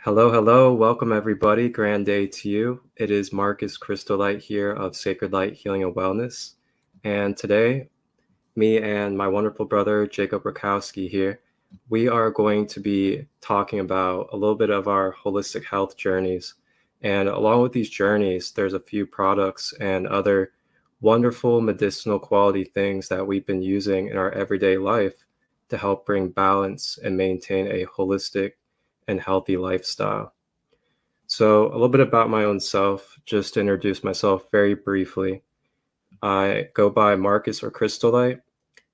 Hello, hello. Welcome, everybody. Grand day to you. It is Marcus Christolight here of Sacred Light Healing and Wellness. And today, me and my wonderful brother, Jacob Rakowski here, we are going to be talking about a little bit of our holistic health journeys. And along with these journeys, there's a few products and other wonderful medicinal quality things that we've been using in our everyday life to help bring balance and maintain a holistic and healthy lifestyle. So a little bit about my own self, just to introduce myself very briefly. I go by Marcus or Christolight,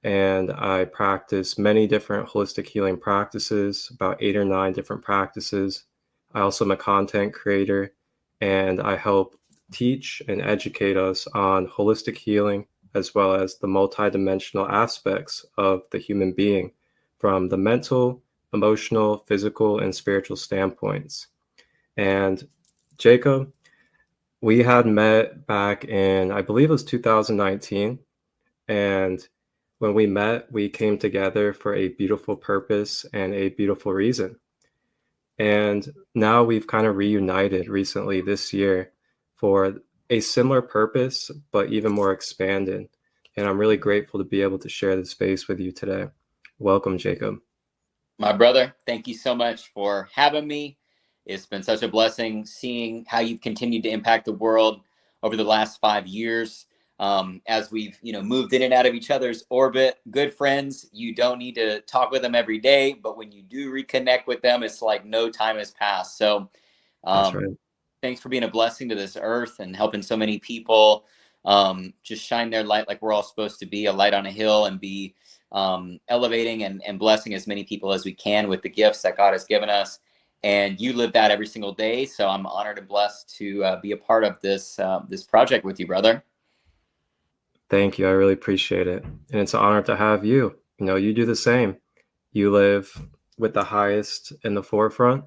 and I practice many different holistic healing practices, about 8 or 9 different practices. I also am a content creator, and I help teach and educate us on holistic healing, as well as the multidimensional aspects of the human being, from the mental, emotional, physical, and spiritual standpoints. And Jacob, we had met back in, I believe it was 2019. And when we met, we came together for a beautiful purpose and a beautiful reason. And now we've kind of reunited recently this year for a similar purpose, but even more expanded. And I'm really grateful to be able to share this space with you today. Welcome, Jacob. My brother, thank you so much for having me. It's been such a blessing seeing how you've continued to impact the world over the last 5 years. As we've, moved in and out of each other's orbit. Good friends, you don't need to talk with them every day, but when you do reconnect with them, it's like no time has passed. So That's right. Thanks for being a blessing to this earth and helping so many people just shine their light like we're all supposed to be, a light on a hill, and be elevating and blessing as many people as we can with the gifts that God has given us. And you live that every single day. So I'm honored and blessed to be a part of this project with you, brother. Thank you. I really appreciate it. And it's an honor to have you. You do the same. You live with the highest in the forefront,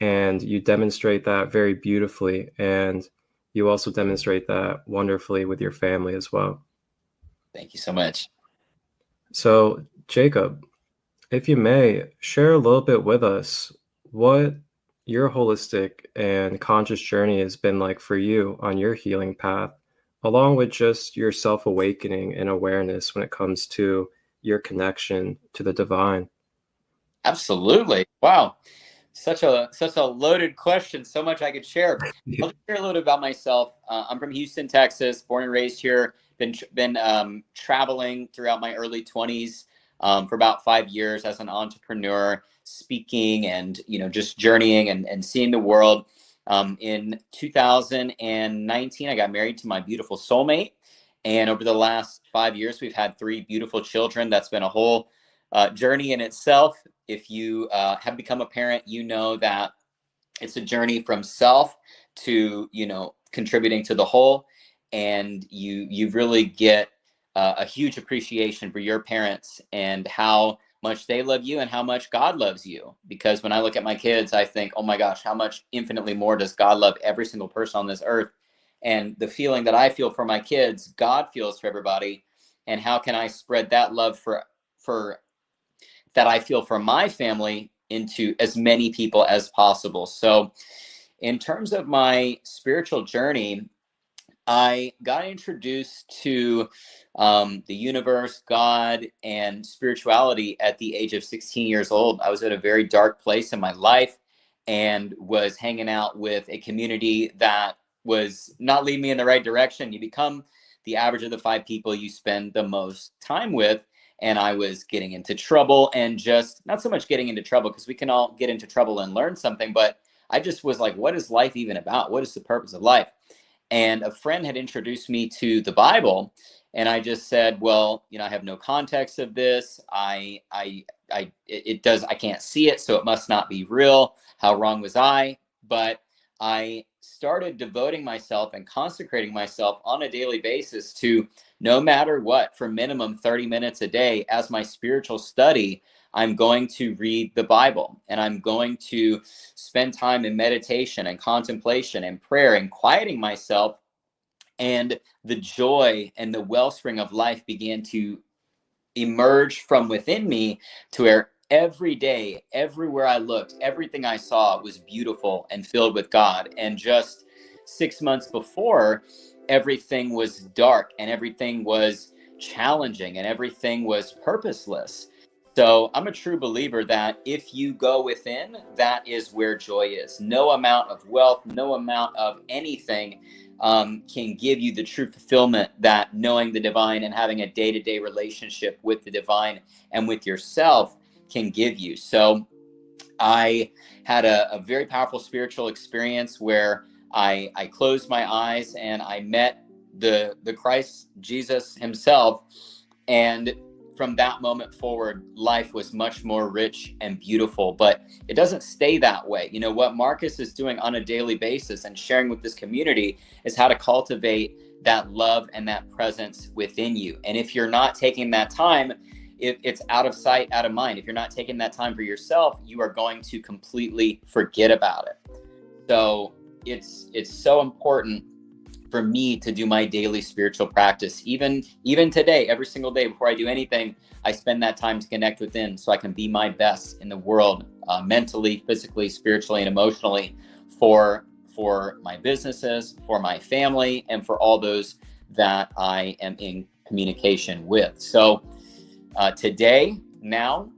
and you demonstrate that very beautifully. And you also demonstrate that wonderfully with your family as well. Thank you so much. So, Jacob, if you may, share a little bit with us what your holistic and conscious journey has been like for you on your healing path, along with just your self-awakening and awareness when it comes to your connection to the divine. Absolutely. Wow. Such a loaded question. So much I could share. I'll just share a little bit about myself. I'm from Houston, Texas, born and raised here. Been traveling throughout my early 20s for about 5 years as an entrepreneur, speaking and just journeying and seeing the world. In 2019, I got married to my beautiful soulmate, and over the last 5 years, we've had 3 beautiful children. That's been a whole journey in itself. If you have become a parent, you know that it's a journey from self to contributing to the whole, and you really get a huge appreciation for your parents and how much they love you and how much God loves you. Because when I look at my kids, I think, oh my gosh, how much infinitely more does God love every single person on this earth. and the feeling that I feel for my kids, God feels for everybody. And how can I spread that love for that I feel for my family into as many people as possible? So in terms of my spiritual journey, I got introduced to the universe, God, and spirituality at the age of 16 years old. I was at a very dark place in my life and was hanging out with a community that was not leading me in the right direction. You become the average of the 5 people you spend the most time with. And I was getting into trouble, and just not so much getting into trouble, because we can all get into trouble and learn something, but I just was like, what is life even about? What is the purpose of life? And a friend had introduced me to the Bible, and I just said, well, I have no context of this. I can't see it, so it must not be real. How wrong was I? But I started devoting myself and consecrating myself on a daily basis to, no matter what, for minimum 30 minutes a day as my spiritual study, I'm going to read the Bible, and I'm going to spend time in meditation and contemplation and prayer and quieting myself. And the joy and the wellspring of life began to emerge from within me, to where every day, everywhere I looked, everything I saw was beautiful and filled with God. And just 6 months before, everything was dark and everything was challenging and everything was purposeless. So I'm a true believer that if you go within, that is where joy is. No amount of wealth, no amount of anything can give you the true fulfillment that knowing the divine and having a day-to-day relationship with the divine and with yourself can give you. So I had a very powerful spiritual experience where I closed my eyes and I met the Christ Jesus himself. And from that moment forward, life was much more rich and beautiful. But it doesn't stay that way. What Marcus is doing on a daily basis and sharing with this community is how to cultivate that love and that presence within you. And if you're not taking that time, it's out of sight, out of mind. If you're not taking that time for yourself, you are going to completely forget about it. So it's so important for me to do my daily spiritual practice. Even today, every single day before I do anything, I spend that time to connect within so I can be my best in the world, mentally, physically, spiritually, and emotionally, for my businesses, for my family, and for all those that I am in communication with. So today, now,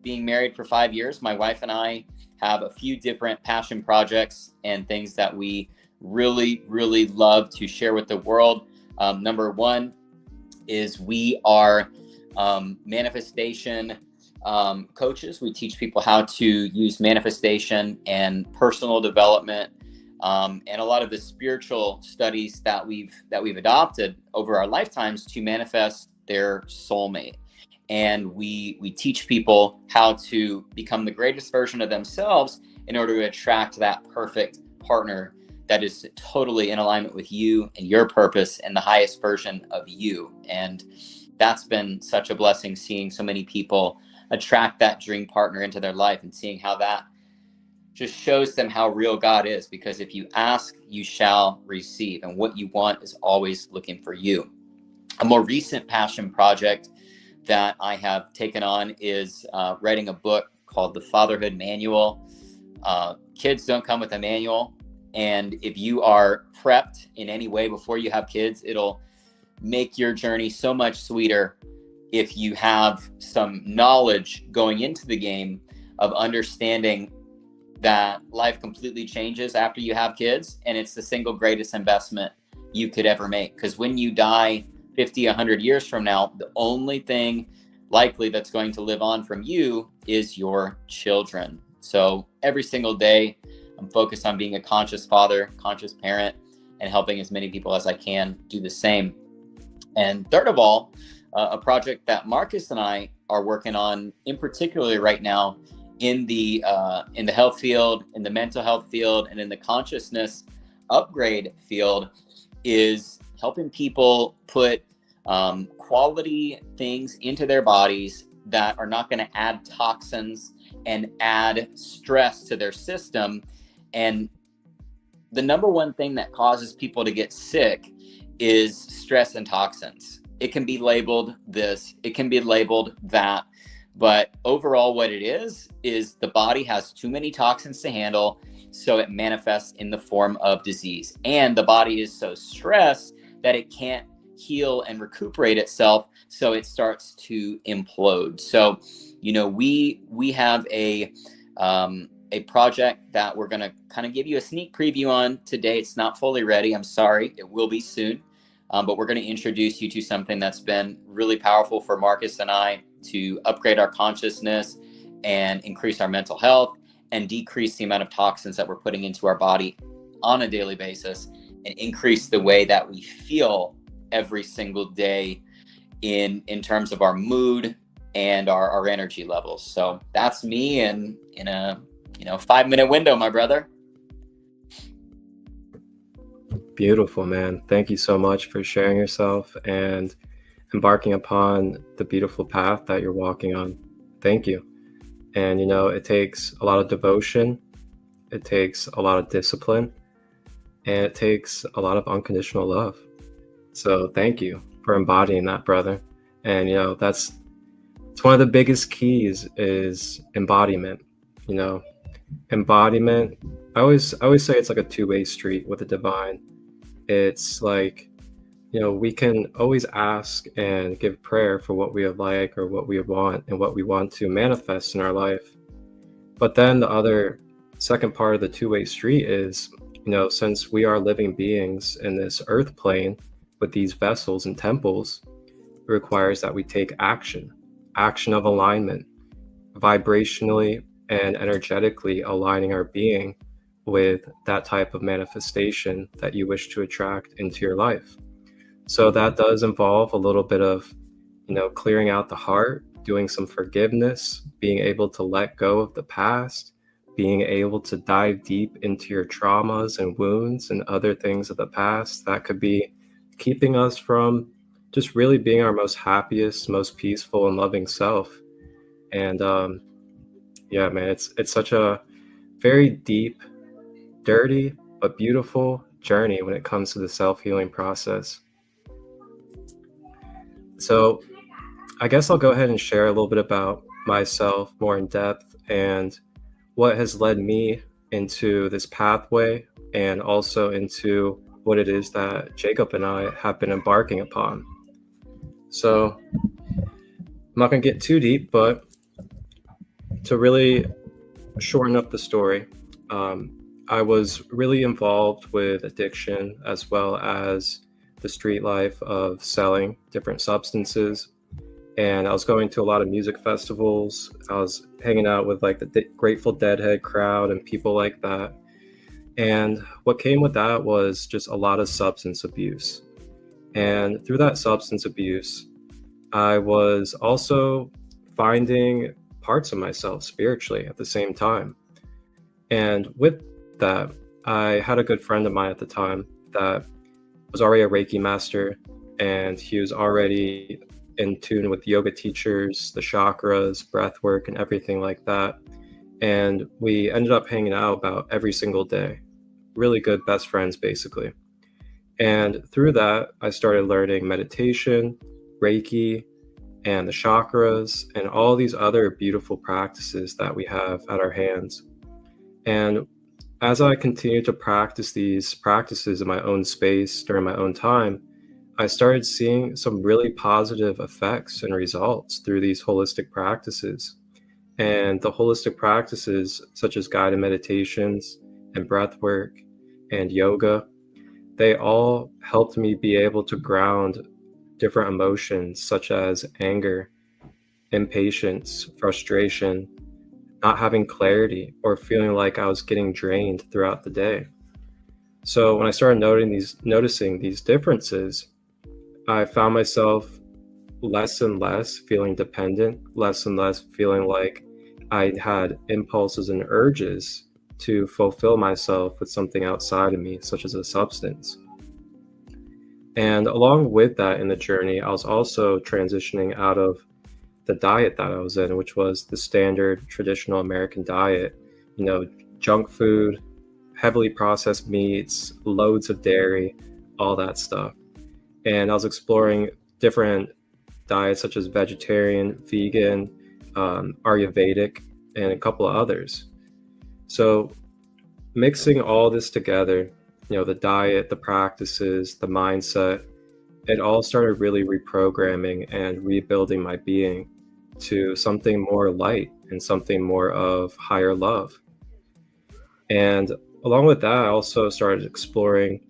being married for 5 years, my wife and I have a few different passion projects and things that we really, really love to share with the world. Number one is we are manifestation coaches. We teach people how to use manifestation and personal development, and a lot of the spiritual studies that we've adopted over our lifetimes to manifest their soulmate. And we teach people how to become the greatest version of themselves in order to attract that perfect partner that is totally in alignment with you and your purpose and the highest version of you. And that's been such a blessing, seeing so many people attract that dream partner into their life and seeing how that just shows them how real God is. Because if you ask, you shall receive. And what you want is always looking for you. A more recent passion project that I have taken on is writing a book called The Fatherhood Manual. Kids don't come with a manual. And if you are prepped in any way before you have kids, it'll make your journey so much sweeter if you have some knowledge going into the game of understanding that life completely changes after you have kids. And it's the single greatest investment you could ever make. Because when you die 50, 100 years from now, the only thing likely that's going to live on from you is your children. So every single day, I'm focused on being a conscious father, conscious parent, and helping as many people as I can do the same. And third of all, a project that Marcus and I are working on, in particular right now, in the health field, in the mental health field, and in the consciousness upgrade field, is helping people put quality things into their bodies that are not going to add toxins and add stress to their system, and the number one thing that causes people to get sick is stress and toxins. It can be labeled this, it can be labeled that, but overall what it is the body has too many toxins to handle, so it manifests in the form of disease. And the body is so stressed that it can't heal and recuperate itself, so it starts to implode. So, we have a project that we're going to kind of give you a sneak preview on today. It's not fully ready. I'm sorry. It will be soon. But we're going to introduce you to something that's been really powerful for Marcus and I to upgrade our consciousness and increase our mental health and decrease the amount of toxins that we're putting into our body on a daily basis, and increase the way that we feel every single day in terms of our mood and our energy levels. So that's me in a 5-minute window, my brother. Beautiful, man. Thank you so much for sharing yourself and embarking upon the beautiful path that you're walking on. Thank you. And, it takes a lot of devotion, it takes a lot of discipline, and it takes a lot of unconditional love. So thank you for embodying that, brother. And, it's one of the biggest keys is embodiment. Embodiment, I always say it's like a two-way street with the divine. It's like, we can always ask and give prayer for what we would like or what we want and what we want to manifest in our life. But then the other second part of the two-way street is, since we are living beings in this earth plane with these vessels and temples, it requires that we take action of alignment, vibrationally and energetically aligning our being with that type of manifestation that you wish to attract into your life. So that does involve a little bit of, clearing out the heart, doing some forgiveness, being able to let go of the past, being able to dive deep into your traumas and wounds and other things of the past that could be keeping us from just really being our most happiest, most peaceful and loving self. And yeah, man, it's such a very deep, dirty, but beautiful journey when it comes to the self-healing process. So I guess I'll go ahead and share a little bit about myself more in depth and what has led me into this pathway, and also into what it is that Jacob and I have been embarking upon. So I'm not going to get too deep, but to really shorten up the story, I was really involved with addiction as well as the street life of selling different substances. And I was going to a lot of music festivals. I was hanging out with like the Grateful Dead crowd and people like that. And what came with that was just a lot of substance abuse. And through that substance abuse, I was also finding parts of myself spiritually at the same time. And with that, I had a good friend of mine at the time that was already a Reiki master, and he was already in tune with yoga teachers, the chakras, breath work, and everything like that. And we ended up hanging out about every single day. Really good best friends, basically. And through that, I started learning meditation, Reiki, and the chakras, and all these other beautiful practices that we have at our hands. And as I continued to practice these practices in my own space during my own time, I started seeing some really positive effects and results through these holistic practices. And the holistic practices, such as guided meditations and breath work and yoga, they all helped me be able to ground different emotions such as anger, impatience, frustration, not having clarity, or feeling like I was getting drained throughout the day. So when I started noticing these differences, I found myself less and less feeling dependent, less and less feeling like I had impulses and urges to fulfill myself with something outside of me, such as a substance. And along with that in the journey, I was also transitioning out of the diet that I was in, which was the standard traditional American diet, junk food, heavily processed meats, loads of dairy, all that stuff. And I was exploring different diets such as vegetarian, vegan, Ayurvedic, and a couple of others. So mixing all this together, the diet, the practices, the mindset, it all started really reprogramming and rebuilding my being to something more light and something more of higher love. And along with that, I also started exploring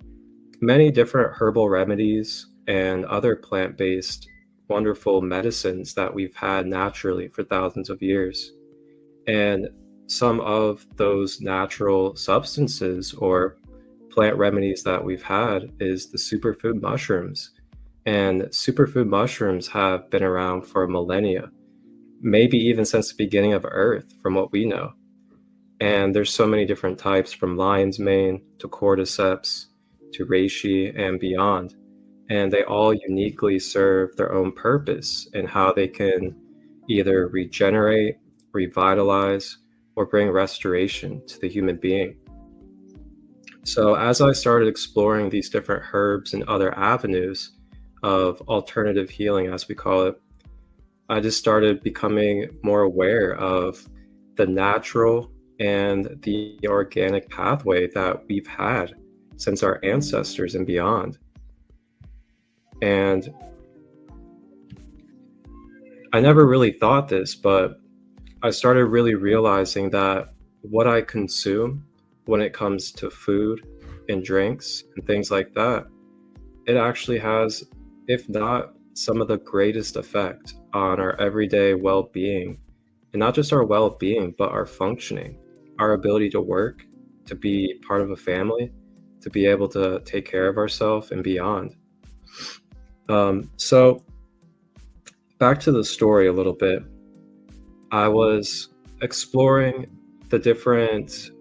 many different herbal remedies and other plant-based wonderful medicines that we've had naturally for thousands of years. And some of those natural substances or plant remedies that we've had is the superfood mushrooms. And superfood mushrooms have been around for millennia, maybe even since the beginning of Earth, from what we know. And there's so many different types, from lion's mane to cordyceps to reishi and beyond. And they all uniquely serve their own purpose in how they can either regenerate, revitalize, or bring restoration to the human being. So as I started exploring these different herbs and other avenues of alternative healing, as we call it, I just started becoming more aware of the natural and the organic pathway that we've had since our ancestors and beyond. And I never really thought this, but I started really realizing that what I consume when it comes to food and drinks and things like that, it actually has, if not some of the greatest effect on our everyday well-being. And not just our well-being, but our functioning, our ability to work, to be part of a family, to be able to take care of ourselves and beyond. So back to the story a little bit. I was exploring the different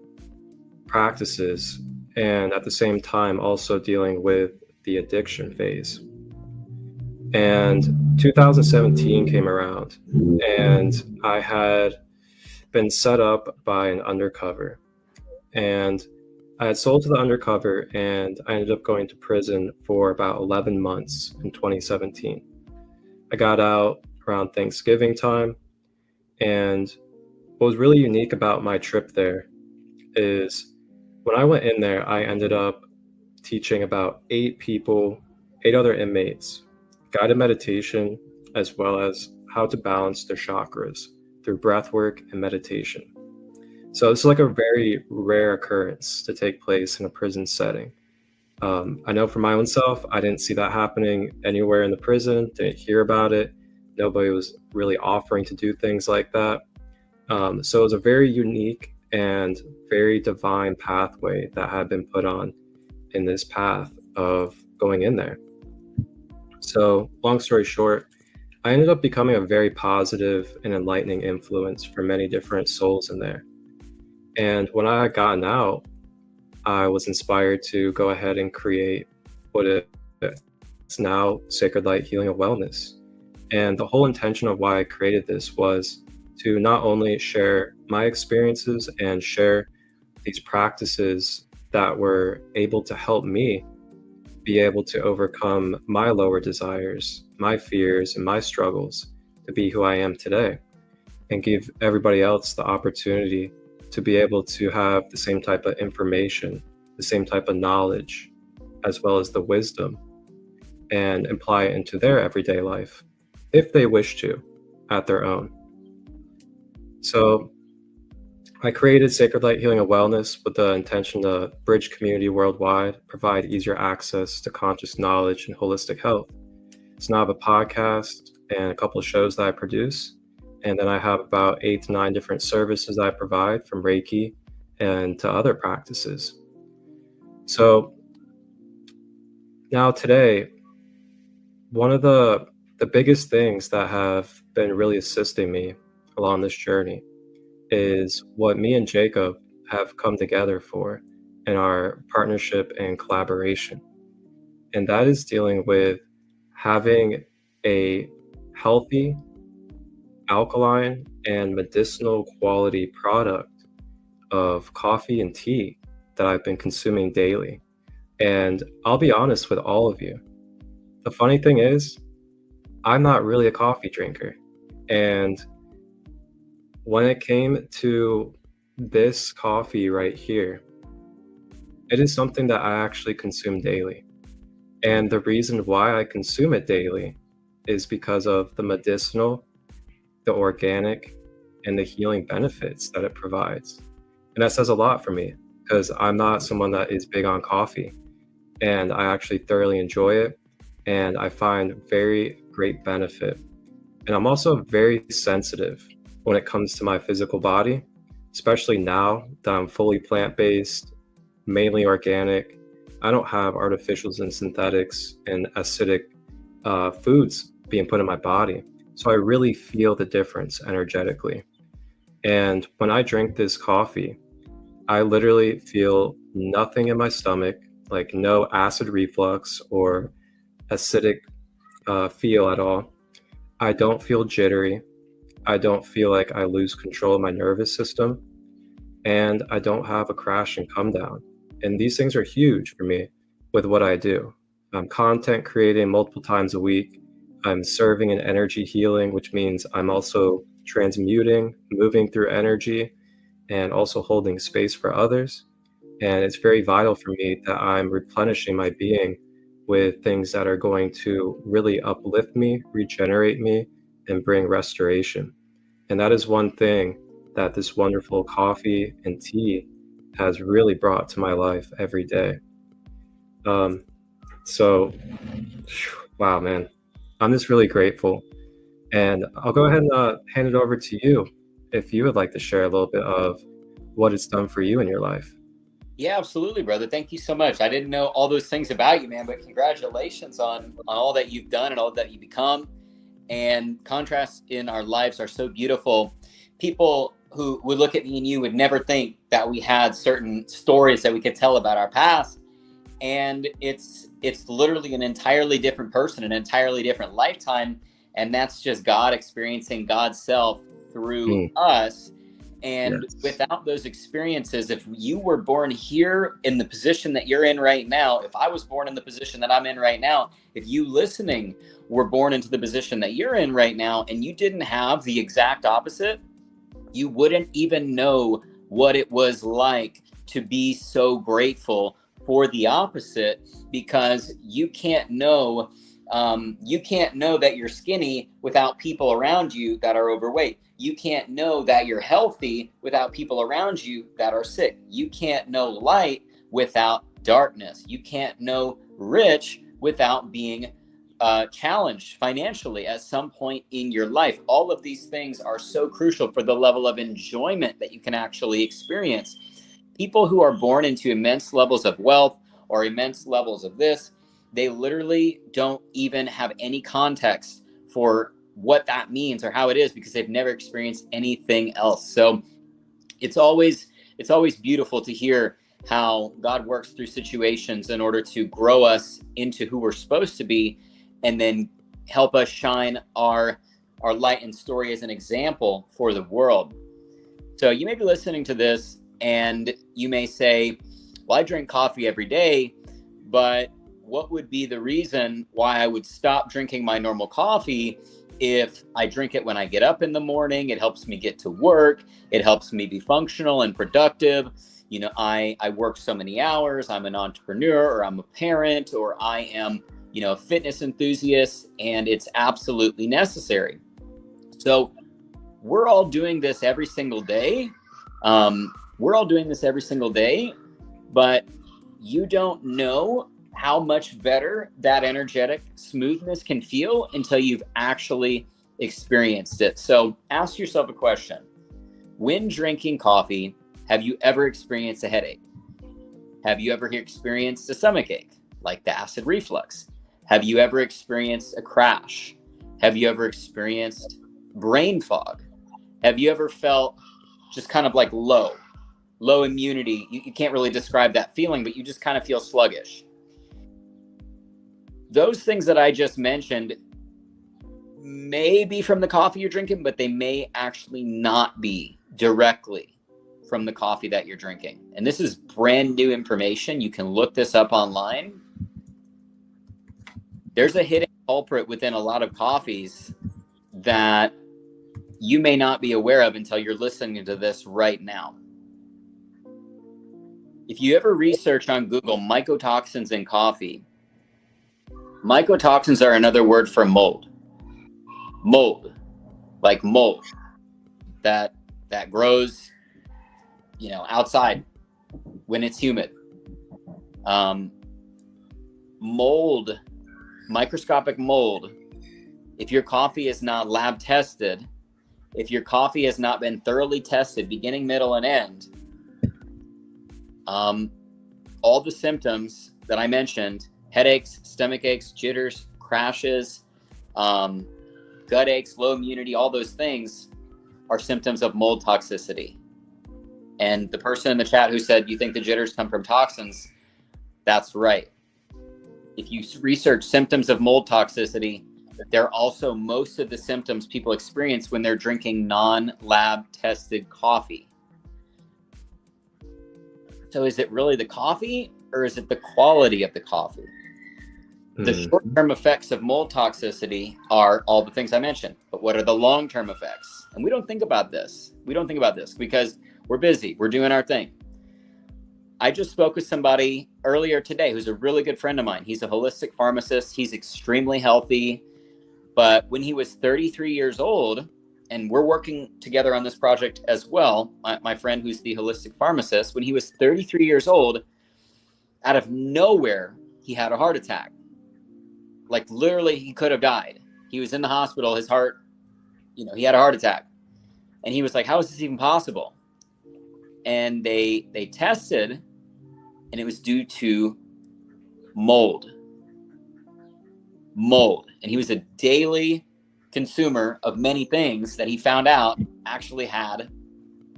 practices and at the same time also dealing with the addiction phase. And 2017 came around and I had been set up by an undercover, and I had sold to the undercover and I ended up going to prison for about 11 months in 2017. I got out around Thanksgiving time, and what was really unique about my trip there is when I went in there, I ended up teaching about 8 other inmates, guided meditation, as well as how to balance their chakras through breath work and meditation. So it's like a very rare occurrence to take place in a prison setting. I know for my own self, I didn't see that happening anywhere in the prison, didn't hear about it. Nobody was really offering to do things like that. So it was a very unique and very divine pathway that had been put on in this path of going in there. So long story short, I ended up becoming a very positive and enlightening influence for many different souls in there. And when I had gotten out, I was inspired to go ahead and create what is now Sacred Light Healing and Wellness. And the whole intention of why I created this was to not only share my experiences and share these practices that were able to help me be able to overcome my lower desires, my fears, and my struggles to be who I am today, and give everybody else the opportunity to be able to have the same type of information, the same type of knowledge, as well as the wisdom, and apply it into their everyday life, if they wish to, at their own. So I created Sacred Light Healing and Wellness with the intention to bridge community worldwide, provide easier access to conscious knowledge and holistic health. So now I have a podcast and a couple of shows that I produce. And then I have about 8 to 9 different services I provide, from Reiki and to other practices. So now today, one of the biggest things that have been really assisting me along this journey is what me and Jacob have come together for in our partnership and collaboration. And that is dealing with having a healthy, alkaline, and medicinal quality product of coffee and tea that I've been consuming daily. And I'll be honest with all of you. The funny thing is, I'm not really a coffee drinker. And when it came to this coffee right here, it is something that I actually consume daily. And the reason why I consume it daily is because of the medicinal, the organic, and the healing benefits that it provides. And that says a lot for me because I'm not someone that is big on coffee, and I actually thoroughly enjoy it, and I find very great benefit. And I'm also very sensitive when it comes to my physical body, especially now that I'm fully plant-based, mainly organic. I don't have artificials and synthetics and acidic foods being put in my body. So I really feel the difference energetically. And when I drink this coffee, I literally feel nothing in my stomach, like no acid reflux or acidic feel at all. I don't feel jittery. I don't feel like I lose control of my nervous system. And I don't have a crash and come down. And these things are huge for me with what I do. I'm content creating multiple times a week. I'm serving in energy healing, which means I'm also transmuting, moving through energy, and also holding space for others. And it's very vital for me that I'm replenishing my being with things that are going to really uplift me, regenerate me, and bring restoration. And that is one thing that this wonderful coffee and tea has really brought to my life every day. So, wow, man, I'm just really grateful. And I'll go ahead and hand it over to you if you would like to share a little bit of what it's done for you in your life. Yeah, absolutely, brother. Thank you so much. I didn't know all those things about you, man, but congratulations on all that you've done and all that you become. And contrasts in our lives are so beautiful. People who would look at me and you would never think that we had certain stories that we could tell about our past. And it's literally an entirely different person, an entirely different lifetime. And that's just God experiencing God's self through us. And Yes. without those experiences, if you were born here in the position that you're in right now, if I was born in the position that I'm in right now, if you listening were born into the position that you're in right now, and you didn't have the exact opposite, you wouldn't even know what it was like to be so grateful for the opposite, because you can't know that you're skinny without people around you that are overweight. You can't know that you're healthy without people around you that are sick. You can't know light without darkness. You can't know rich without being challenged financially at some point in your life. All of these things are so crucial for the level of enjoyment that you can actually experience. People who are born into immense levels of wealth or immense levels of this, they literally don't even have any context for what that means or how it is, because they've never experienced anything else. So it's always beautiful to hear how God works through situations in order to grow us into who we're supposed to be, and then help us shine our light and story as an example for the world. So you may be listening to this and you may say, well, I drink coffee every day, but what would be the reason why I would stop drinking my normal coffee if I drink it when I get up in the morning? It helps me get to work. It helps me be functional and productive. You know, I work so many hours. I'm an entrepreneur, or I'm a parent, or I am, a fitness enthusiast, and it's absolutely necessary. So we're all doing this every single day. But you don't know how much better that energetic smoothness can feel until you've actually experienced it. So ask yourself a question. When drinking coffee, have you ever experienced a headache? Have you ever experienced a stomach ache, like the acid reflux? Have you ever experienced a crash? Have you ever experienced brain fog? Have you ever felt just kind of like low immunity? You can't really describe that feeling, but you just kind of feel sluggish. Those things that I just mentioned may be from the coffee you're drinking, but they may actually not be directly from the coffee that you're drinking. And this is brand new information. You can look this up online. There's a hidden culprit within a lot of coffees that you may not be aware of until you're listening to this right now. If you ever research on Google mycotoxins in coffee, mycotoxins are another word for mold. Mold, like mold that grows, outside when it's humid. Mold, microscopic mold. If your coffee is not lab tested, if your coffee has not been thoroughly tested, beginning, middle, and end, all the symptoms that I mentioned, headaches, stomach aches, jitters, crashes, gut aches, low immunity, all those things are symptoms of mold toxicity. And the person in the chat who said, you think the jitters come from toxins? That's right. If you research symptoms of mold toxicity, they're also most of the symptoms people experience when they're drinking non-lab tested coffee. So is it really the coffee, or is it the quality of the coffee? The short-term effects of mold toxicity are all the things I mentioned, but what are the long-term effects? And we don't think about this. We don't think about this because we're busy. We're doing our thing. I just spoke with somebody earlier today who's a really good friend of mine. He's a holistic pharmacist. He's extremely healthy. But when he was 33 years old, and we're working together on this project as well, my friend who's the holistic pharmacist, when he was 33 years old, out of nowhere, he had a heart attack. Like literally, he could have died. He was in the hospital, his heart, he had a heart attack. And he was like, how is this even possible? And they tested, and it was due to mold. And he was a daily consumer of many things that he found out actually had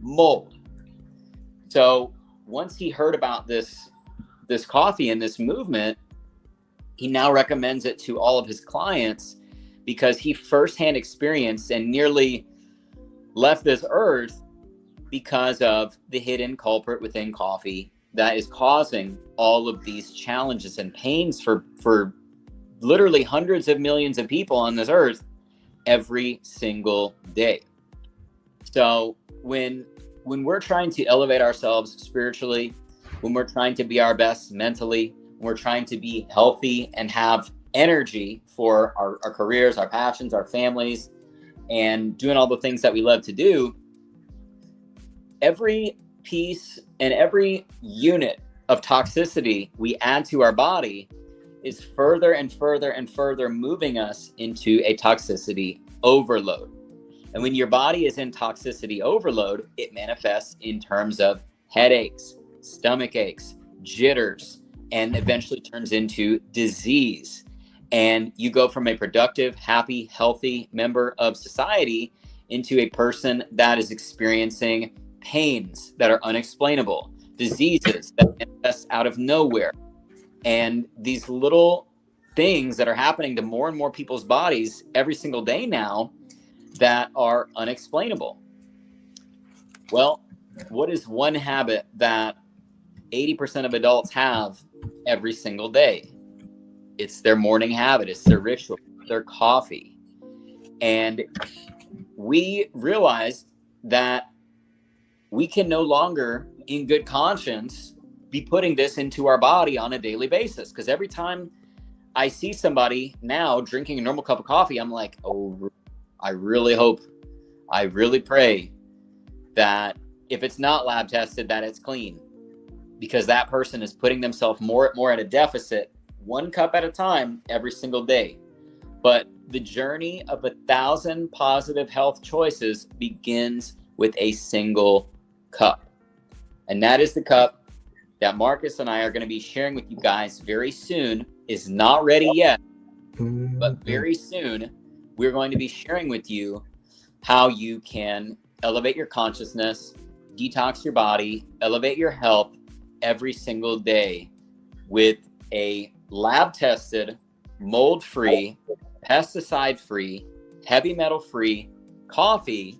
mold. So once he heard about this coffee and this movement, he now recommends it to all of his clients because he firsthand experienced and nearly left this earth because of the hidden culprit within coffee that is causing all of these challenges and pains for literally hundreds of millions of people on this earth every single day. So when we're trying to elevate ourselves spiritually, when we're trying to be our best mentally, when we're trying to be healthy and have energy for our careers, our passions, our families, and doing all the things that we love to do, every piece and every unit of toxicity we add to our body is further and further and further moving us into a toxicity overload. And when your body is in toxicity overload, it manifests in terms of headaches, stomach aches, jitters, and eventually turns into disease. And you go from a productive, happy, healthy member of society into a person that is experiencing pains that are unexplainable, diseases that manifest out of nowhere. And these little things that are happening to more and more people's bodies every single day now that are unexplainable. Well, what is one habit that 80% of adults have every single day? It's their morning habit. It's their ritual, their coffee. And we realized that we can no longer, in good conscience, be putting this into our body on a daily basis. Because every time I see somebody now drinking a normal cup of coffee, I'm like, oh, I really hope, I really pray that if it's not lab tested, that it's clean. Because that person is putting themselves more at a deficit, one cup at a time every single day. But the journey of 1,000 positive health choices begins with a single cup. And that is the cup that Marcus and I are going to be sharing with you guys very soon. Is not ready yet, but very soon we're going to be sharing with you how you can elevate your consciousness, detox your body, elevate your health every single day with a lab-tested, mold-free, pesticide-free, heavy metal-free coffee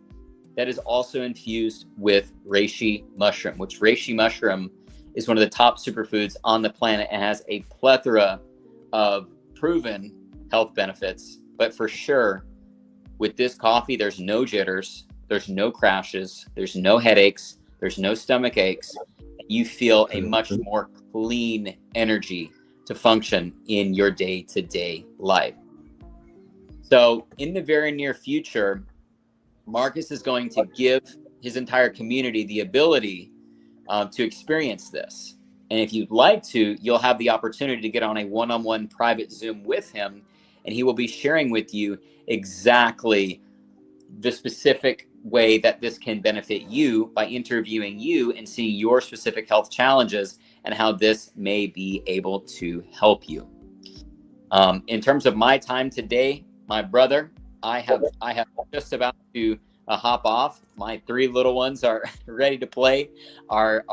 that is also infused with reishi mushroom, which reishi mushroom is one of the top superfoods on the planet and has a plethora of proven health benefits. But for sure, with this coffee, there's no jitters, there's no crashes, there's no headaches, there's no stomach aches. You feel a much more clean energy to function in your day-to-day life. So in the very near future, Marcus is going to give his entire community the ability to experience this. And if you'd like to, you'll have the opportunity to get on a one-on-one private Zoom with him, and he will be sharing with you exactly the specific way that this can benefit you by interviewing you and seeing your specific health challenges and how this may be able to help you. In terms of my time today, my brother, I have just about to hop off. My 3 little ones are ready to play. Our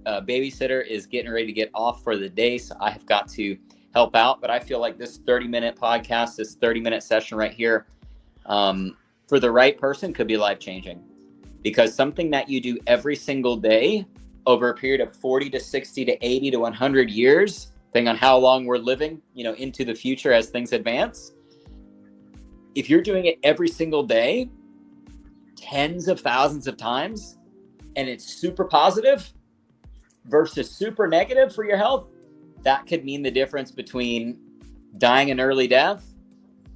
babysitter is getting ready to get off for the day, so I have got to help out. But I feel like this 30-minute podcast, this 30-minute session right here, for the right person could be life-changing, because something that you do every single day over a period of 40 to 60 to 80 to 100 years, depending on how long we're living, into the future as things advance. If you're doing it every single day, tens of thousands of times, and it's super positive versus super negative for your health, that could mean the difference between dying an early death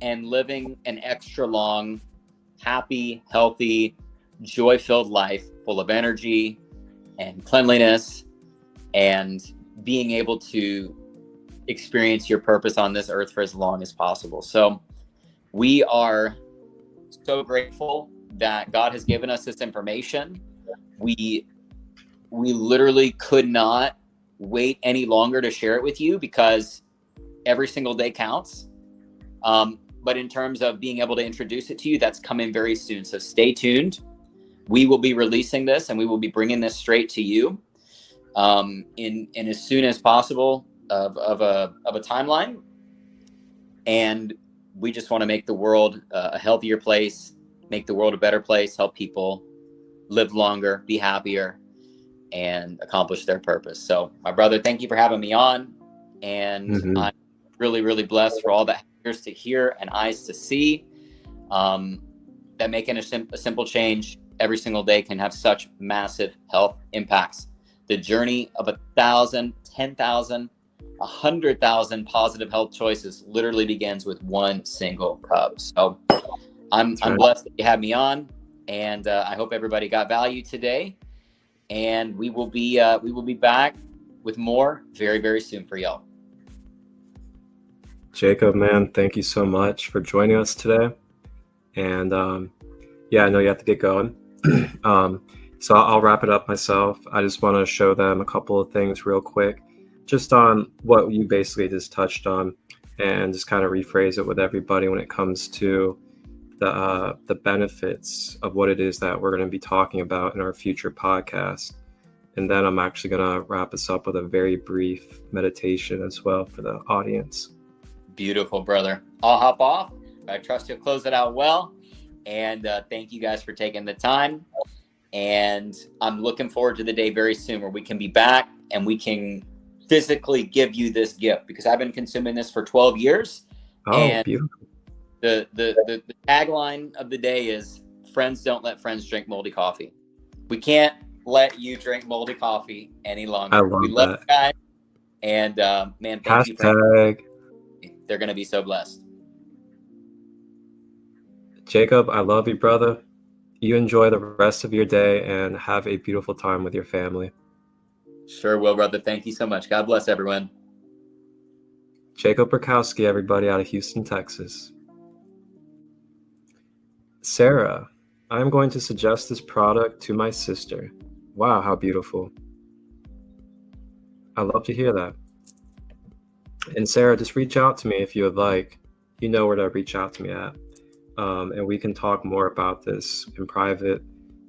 and living an extra long, happy, healthy, joy-filled life full of energy and cleanliness and being able to experience your purpose on this earth for as long as possible. So we are so grateful that God has given us this information. We literally could not wait any longer to share it with you, because every single day counts. But in terms of being able to introduce it to you, that's coming very soon. So stay tuned. We will be releasing this, and we will be bringing this straight to you in as soon as possible of a timeline. And we just want to make the world a healthier place, make the world a better place, help people live longer, be happier, and accomplish their purpose. So my brother, thank you for having me on. And I'm really, really blessed for all the ears to hear and eyes to see, that making a simple change every single day can have such massive health impacts. The journey of 1,000, 10,000, 100,000 positive health choices literally begins with one single cup. So I'm blessed that you had me on, and I hope everybody got value today. And we will be back with more very, very soon for y'all. Jacob, man, thank you so much for joining us today. And I know you have to get going. So I'll wrap it up myself. I just want to show them a couple of things real quick, just on what you basically just touched on, and just kind of rephrase it with everybody when it comes to the benefits of what it is that we're going to be talking about in our future podcast. And then I'm actually going to wrap us up with a very brief meditation as well for the audience. Beautiful, brother. I'll hop off. I trust you'll close it out well. And thank you guys for taking the time. And I'm looking forward to the day very soon where we can be back and we can physically give you this gift, because I've been consuming this for 12 years. Oh, and beautiful. The tagline of the day is, friends don't let friends drink moldy coffee. We can't let you drink moldy coffee any longer. I love we love that. you guys. And man, thank you. They're going to be so blessed. Jacob, I love you, brother. You enjoy the rest of your day and have a beautiful time with your family. Sure will, brother. Thank you so much. God bless everyone. Jacob Rakowski, everybody, out of Houston, Texas. Sarah, I'm going to suggest this product to my sister. Wow, how beautiful. I love to hear that. And Sarah, just reach out to me if you would like. You know where to reach out to me at. And we can talk more about this in private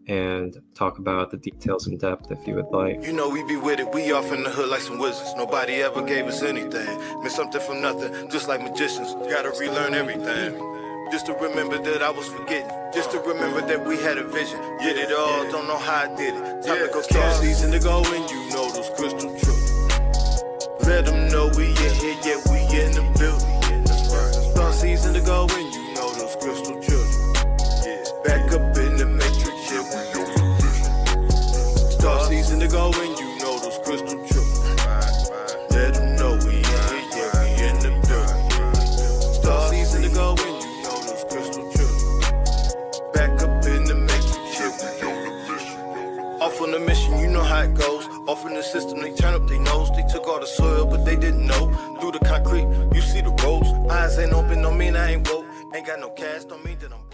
and talk about the details in depth if you would like. You know we be with it, we off in the hood like some wizards. Nobody ever gave us anything. Meant something from nothing, just like magicians. Gotta relearn everything. Just to remember that I was forgetting. Just to remember that we had a vision. Did it all, don't know how I did it. Time to go start season to go and you know those crystal truths. Let them know we in here, yeah, we in the building. Start season to go and you know those crystal children. Back up in the matrix, yeah, we on the mission. Start season to go and you know those crystal children. Let them know we in here, yeah, we in the building. Start season to go and you know those crystal children. Back up in the matrix, yeah, we on the mission. Off on the mission, you know how it goes. Off in the system, they turn up their nose. They took all the soil, but they didn't know. Through the concrete, you see the ropes. Eyes ain't open, don't mean I ain't woke. Ain't got no cash, don't mean that I'm broke.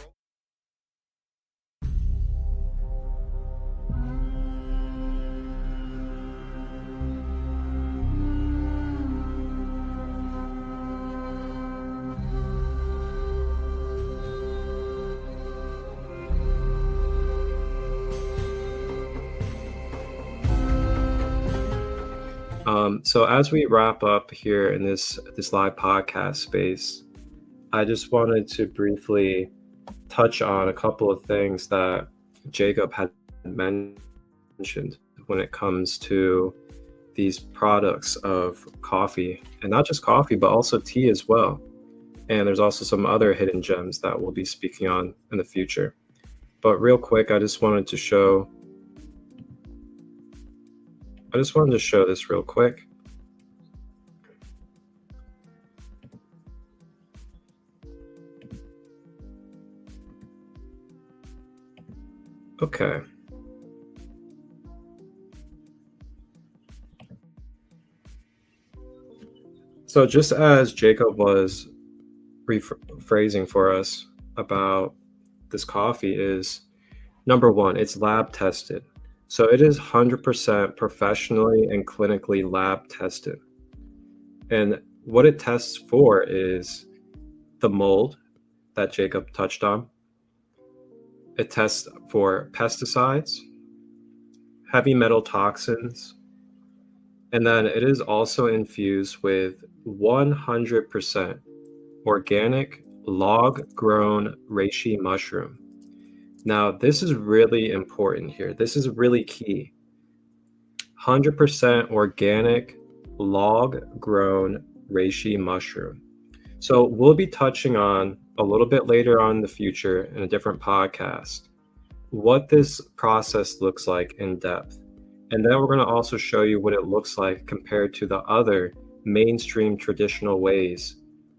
So as we wrap up here in this live podcast space, I just wanted to briefly touch on a couple of things that Jacob had mentioned when it comes to these products of coffee, and not just coffee, but also tea as well. And there's also some other hidden gems that we'll be speaking on in the future. But real quick, I just wanted to show this real quick. Okay. So just as Jacob was rephrasing for us about this coffee is, number one, it's lab tested. So it is 100% professionally and clinically lab tested. And what it tests for is the mold that Jacob touched on. It tests for pesticides, heavy metal toxins, and then it is also infused with 100% organic log-grown reishi mushroom. Now, this is really important here. This is really key. 100% organic log-grown reishi mushroom. So we'll be touching on a little bit later on in the future in a different podcast what this process looks like in depth. And then we're going to also show you what it looks like compared to the other mainstream traditional ways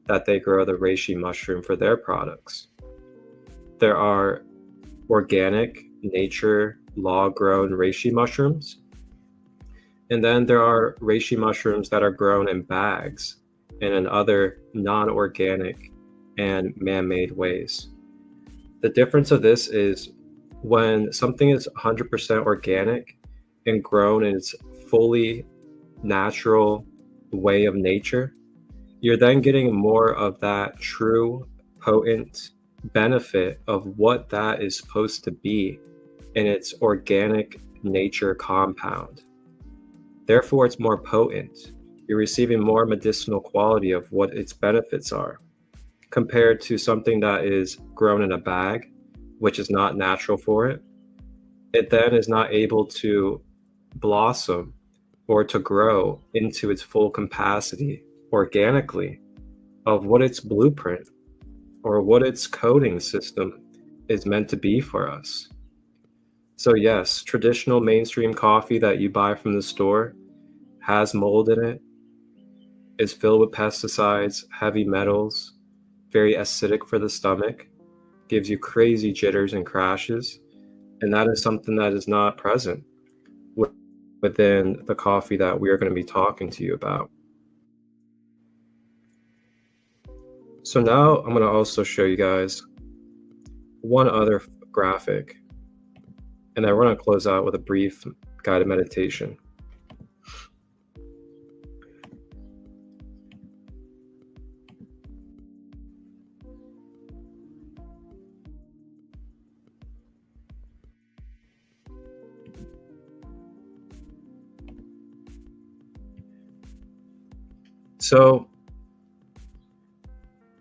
that they grow the reishi mushroom for their products. There are organic, nature, log-grown reishi mushrooms. And then there are reishi mushrooms that are grown in bags and in other non-organic and man-made ways. The difference of this is when something is 100% organic and grown in its fully natural way of nature, you're then getting more of that true, potent benefit of what that is supposed to be in its organic nature compound. Therefore, it's more potent. You're receiving more medicinal quality of what its benefits are, compared to something that is grown in a bag, which is not natural for it. It then is not able to blossom or to grow into its full capacity organically of what its blueprint or what its coding system is meant to be for us. So yes, traditional mainstream coffee that you buy from the store has mold in it, is filled with pesticides, heavy metals, very acidic for the stomach, gives you crazy jitters and crashes, and that is something that is not present within the coffee that we are going to be talking to you about. So now I'm going to also show you guys one other graphic, and then we're going to close out with a brief guided meditation. So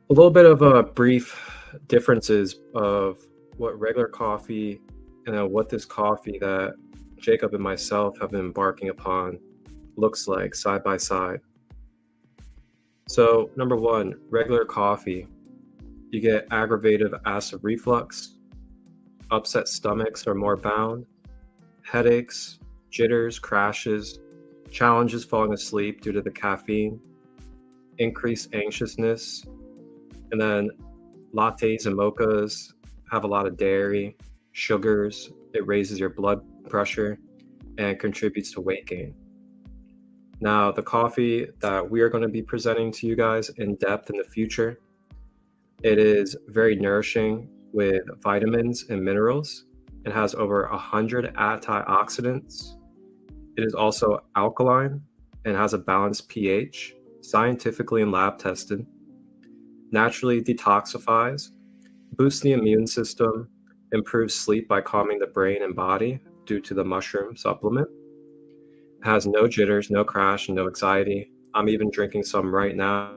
a little bit of a brief differences of what regular coffee and what this coffee that Jacob and myself have been embarking upon looks like side by side. So, number one, regular coffee, you get aggravative acid reflux, upset stomachs are more bound, headaches, jitters, crashes, challenges falling asleep due to the caffeine, increased anxiousness, and then lattes and mochas have a lot of dairy, sugars, it raises your blood pressure, and contributes to weight gain. Now, the coffee that we are going to be presenting to you guys in depth in the future, it is very nourishing with vitamins and minerals. It has over 100 antioxidants. It is also alkaline and has a balanced pH, scientifically and lab tested, naturally detoxifies, boosts the immune system, improves sleep by calming the brain and body due to the mushroom supplement. It has no jitters, no crash, no anxiety. I'm even drinking some right now,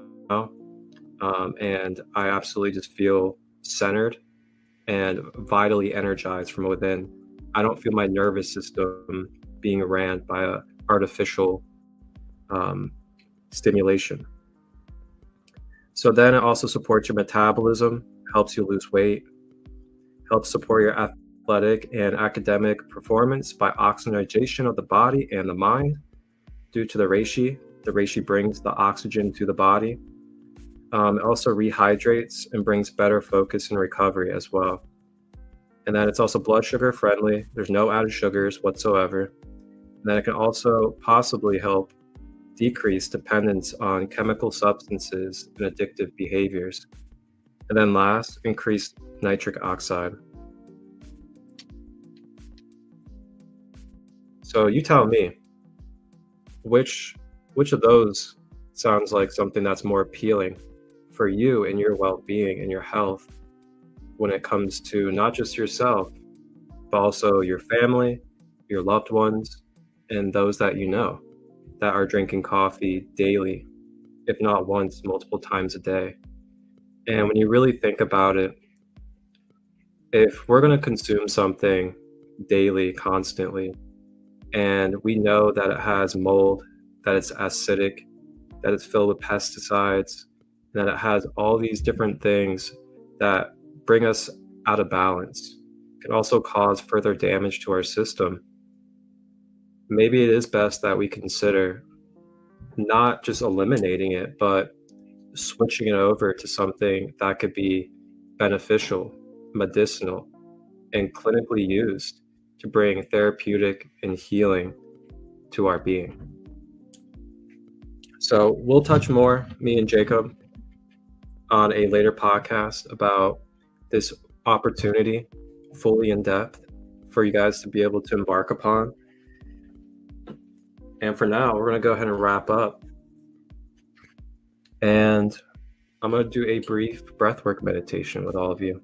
and I absolutely just feel centered and vitally energized from within. I don't feel my nervous system being ran by an artificial stimulation. So then it also supports your metabolism, helps you lose weight, helps support your athletic and academic performance by oxygenation of the body and the mind due to the reishi. The reishi brings the oxygen to the body. It also rehydrates and brings better focus and recovery as well. And then it's also blood sugar friendly. There's no added sugars whatsoever. And then it can also possibly help decrease dependence on chemical substances and addictive behaviors. And then last, increased nitric oxide. So you tell me, which of those sounds like something that's more appealing for you and your well-being and your health when it comes to not just yourself, but also your family, your loved ones, and those that you know that are drinking coffee daily, if not once, multiple times a day. And when you really think about it, if we're going to consume something daily, constantly, and we know that it has mold, that it's acidic, that it's filled with pesticides, that it has all these different things that bring us out of balance, can also cause further damage to our system. Maybe it is best that we consider not just eliminating it, but switching it over to something that could be beneficial, medicinal, and clinically used to bring therapeutic and healing to our being. So we'll touch more, me and Jacob, on a later podcast about this opportunity fully in depth for you guys to be able to embark upon. And for now, we're going to go ahead and wrap up. And I'm going to do a brief breathwork meditation with all of you.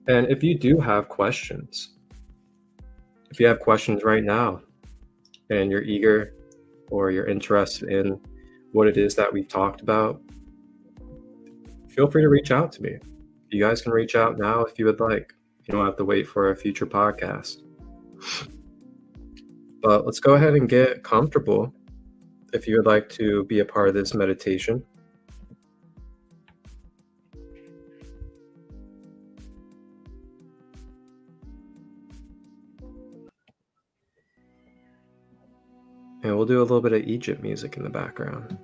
And if you do have questions, if you have questions right now and you're eager or you're interested in what it is that we've talked about, feel free to reach out to me. You guys can reach out now if you would like. You don't have to wait for a future podcast. But let's go ahead and get comfortable if you would like to be a part of this meditation. And we'll do a little bit of Egypt music in the background.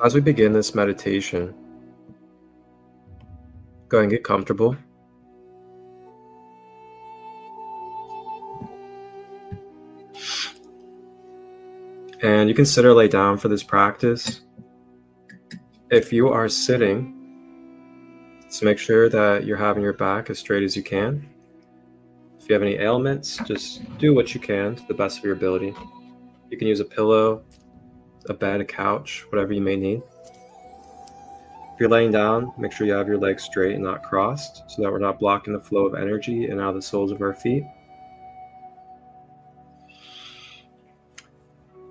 As we begin this meditation, go ahead and get comfortable. And you consider lay down for this practice. If you are sitting, just make sure that you're having your back as straight as you can. If you have any ailments, just do what you can to the best of your ability. You can use a pillow, a bed, a couch, whatever you may need. If you're laying down, make sure you have your legs straight and not crossed so that we're not blocking the flow of energy in and out of the soles of our feet.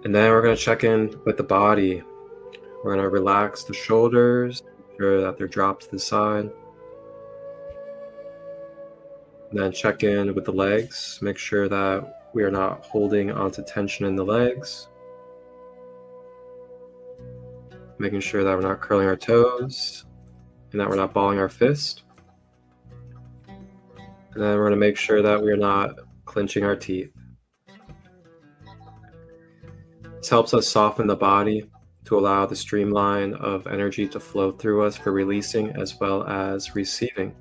And then we're going to check in with the body. We're going to relax the shoulders, make sure that they're dropped to the side. And then check in with the legs, make sure that we are not holding onto tension in the legs. Making sure that we're not curling our toes and that we're not balling our fist. And then we're going to make sure that we are not clenching our teeth. This helps us soften the body to allow the streamline of energy to flow through us for releasing as well as receiving.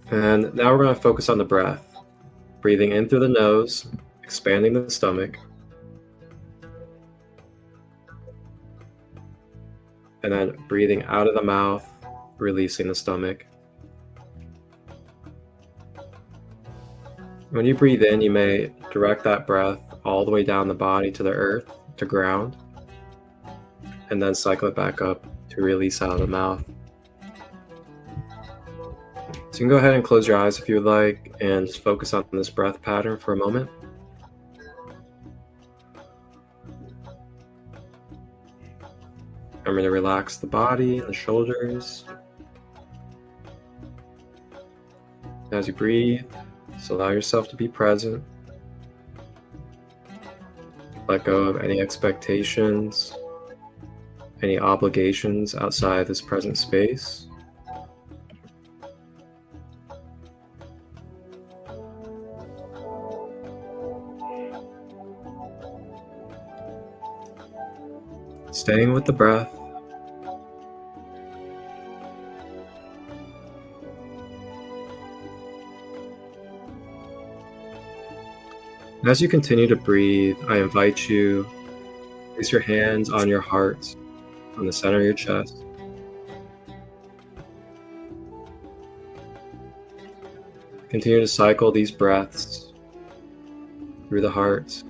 And now we're going to focus on the breath. Breathing in through the nose, expanding the stomach. And then breathing out of the mouth, releasing the stomach. When you breathe in, you may direct that breath all the way down the body to the earth, to ground, and then cycle it back up to release out of the mouth. So you can go ahead and close your eyes if you would like and just focus on this breath pattern for a moment. Remember to relax the body and the shoulders. As you breathe, just allow yourself to be present. Let go of any expectations, any obligations outside this present space. Staying with the breath. As you continue to breathe, I invite you to place your hands on your heart, on the center of your chest. Continue to cycle these breaths through the heart.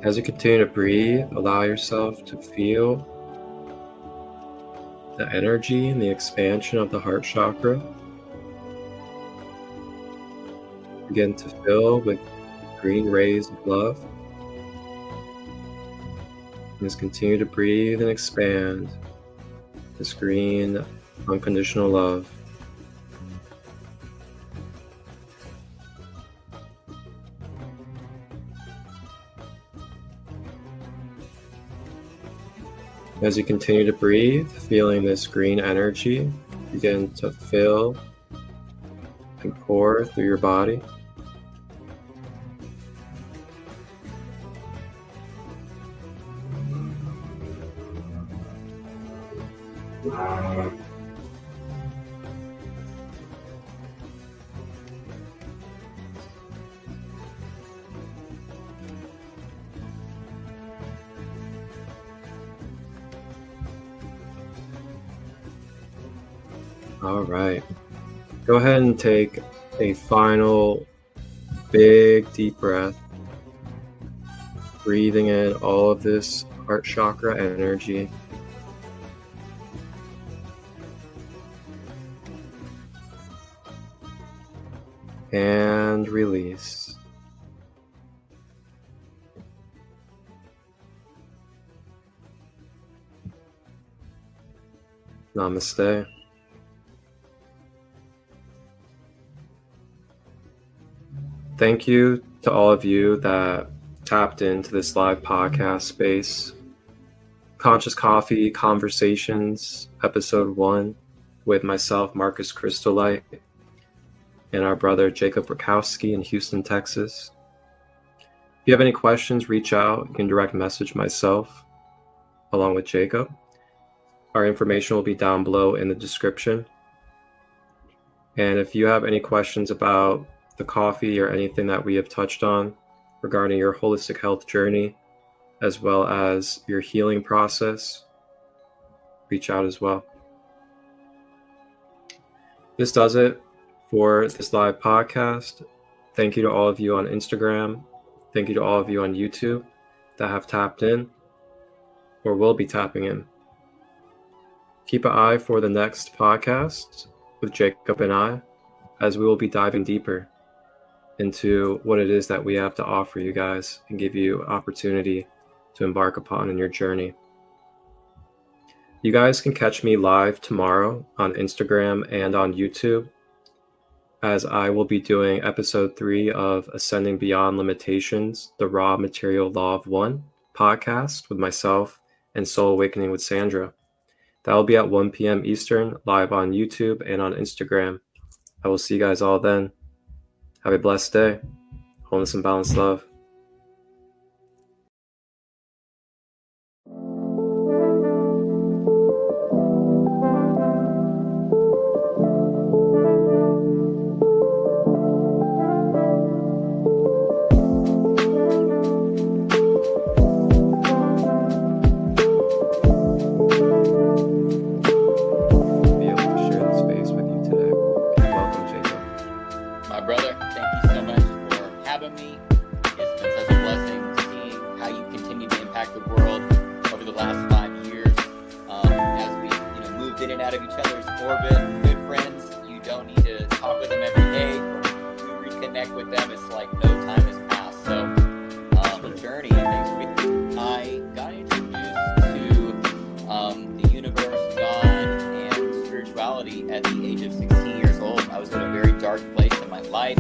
As you continue to breathe, allow yourself to feel the energy and the expansion of the heart chakra. Begin to fill with green rays of love. And just continue to breathe and expand this green, unconditional love. As you continue to breathe, feeling this green energy begin to fill and pour through your body. All right. Go ahead and take a final big deep breath, breathing in all of this heart chakra energy. And release. Namaste. Thank you to all of you that tapped into this live podcast space. Conscious Coffee Conversations, Episode 1, with myself, Marcus Christolight. and our brother Jacob Rakowski in Houston, Texas. If you have any questions, reach out. You can direct message myself along with Jacob. Our information will be down below in the description. And if you have any questions about the coffee or anything that we have touched on regarding your holistic health journey, as well as your healing process, reach out as well. This does it for this live podcast. Thank you to all of you on Instagram. Thank you to all of you on YouTube that have tapped in or will be tapping in. Keep an eye for the next podcast with Jacob and I, as we will be diving deeper into what it is that we have to offer you guys and give you opportunity to embark upon in your journey. You guys can catch me live tomorrow on Instagram and on YouTube, as I will be doing episode 3 of Ascending Beyond Limitations, the Raw Material Law of One podcast with myself and Soul Awakening with Sandra. That will be at 1 p.m. Eastern, live on YouTube and on Instagram. I will see you guys all then. Have a blessed day. Wholeness and balanced love. At the age of 16 years old, I was in a very dark place in my life.